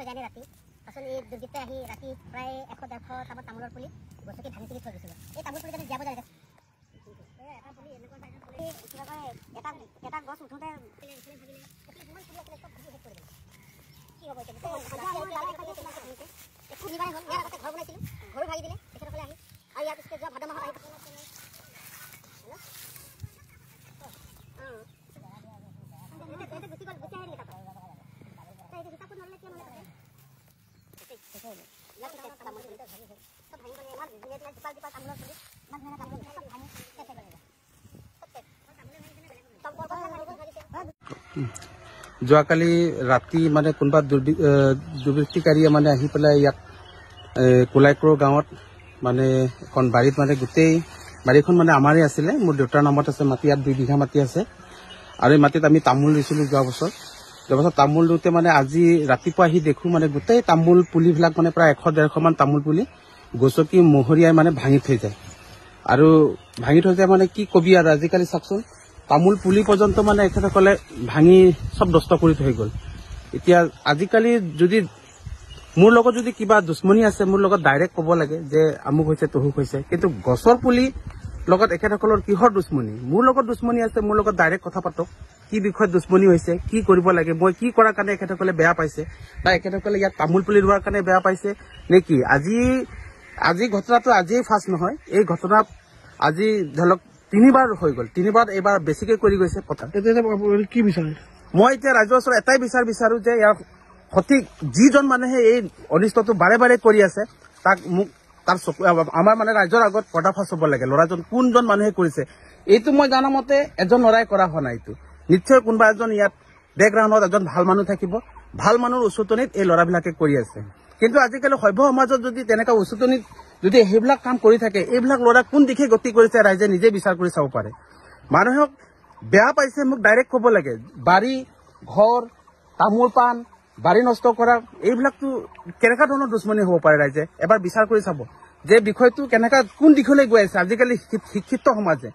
থৈ যায় ৰাতি পাছত এই দুৰ্বৃত্ত আহি ৰাতি প্ৰায় 100-150 টাবত তামোলৰ পুলি গছকি ভাঙি চিঙি থৈ গৈছিল। এই তামোল পুলি যদি জীয়াব যায় এটা পুলি এনেকুৱা এটা গছ উঠোঁতে কি হ'ব ঘৰ বনাইছিলোঁ, ঘৰো ভাঙি দিলে তেখেতসকলে আহি আৰু ইয়াৰ পিছতে যোৱা ভাদ মাহত আহি যোৱাকালি ৰাতি মানে কোনোবা দুৰ্বৃত্তিকাৰীয়ে মানে আহি পেলাই ইয়াত কোলাইক্ৰ গাঁৱত মানে এখন বাৰীত মানে গোটেই বাৰীখন মানে আমাৰে আছিলে, মোৰ দেউতাৰ নামত আছে মাটি, ইয়াত 2 বিঘা মাটি আছে আৰু এই মাটিত আমি তামোল ৰুইছিলোঁ যোৱা বছৰ তামোল ৰুওঁতে মানে আজি ৰাতিপুৱা আহি দেখোঁ মানে গোটেই তামোল পুলিবিলাক মানে প্ৰায় 100-150 মান তামোল পুলি গছকি মহৰিয়াই মানে ভাঙি থৈ যায় আৰু ভাঙি থৈ যায় মানে কি কবি আৰু আজিকালি চাওকচোন তামোল পুলি পৰ্যন্ত মানে এখেতসকলে ভাঙি সব নষ্ট কৰি থৈ গ'ল। এতিয়া আজিকালি যদি মোৰ লগত যদি কিবা দুশ্মনী আছে মোৰ লগত ডাইৰেক্ট ক'ব লাগে যে আমুক হৈছে তহুক হৈছে, কিন্তু গছৰ পুলি লগত এখেতসকলৰ কিহৰ দুশ্মনী? মোৰ লগত দুশ্মনী আছে, মোৰ লগত ডাইৰেক্ট কথা পাতক, কি বিষয়ত দুশ্মনী হৈছে, কি কৰিব লাগে, মই কি কৰাৰ কাৰণে এখেতসকলে বেয়া পাইছে বা এখেতসকলে ইয়াত তামোল পুলি ৰোৱাৰ কাৰণে বেয়া পাইছে নেকি? আজি ঘটনাটো আজিয়ে ফাৰ্ষ্ট নহয়, এই ঘটনা আজি ধৰক 3বাৰ হৈ গ'ল, 3বাৰ এইবাৰ বেছিকৈ কৰি গৈছে কথা। কি বিচাৰে? মই এতিয়া ৰাইজৰ ওচৰত এটাই বিচাৰো যে ইয়াৰ সঠিক যিজন মানুহে এই অনিষ্টটো বাৰে বাৰে কৰি আছে তাক মোক তাৰ আমাৰ মানে ৰাইজৰ আগত পৰ্দাফাছ হ'ব লাগে, ল'ৰাজন কোনজন মানুহে কৰিছে। এইটো মই জানা মতে এজন ল'ৰাই কৰা হোৱা নাই, এইটো নিশ্চয় কোনোবা এজন ইয়াত বেকগ্ৰাউণ্ডত এজন ভাল মানুহ থাকিব, ভাল মানুহৰ উচতনিত এই ল'ৰাবিলাকে কৰি আছে। কিন্তু আজিকালি সভ্য সমাজত যদি তেনেকুৱা উচতনিত যদি সেইবিলাক কাম কৰি থাকে, এইবিলাক ল'ৰা কোন দিশে গতি কৰিছে ৰাইজে নিজে বিচাৰ কৰি চাব পাৰে। মানুহক বেয়া পাইছে মোক ডাইৰেক্ট ক'ব লাগে, বাৰী ঘৰ তামোল পাণ বাৰী নষ্ট কৰা এইবিলাকতো কেনেকুৱা ধৰণৰ দুশ্মনী হ'ব পাৰে ৰাইজে এবাৰ বিচাৰ কৰি চাব যে বিষয়টো কেনেকুৱা কোন দিশলৈ গৈ আছে আজিকালি শিক্ষিত সমাজে।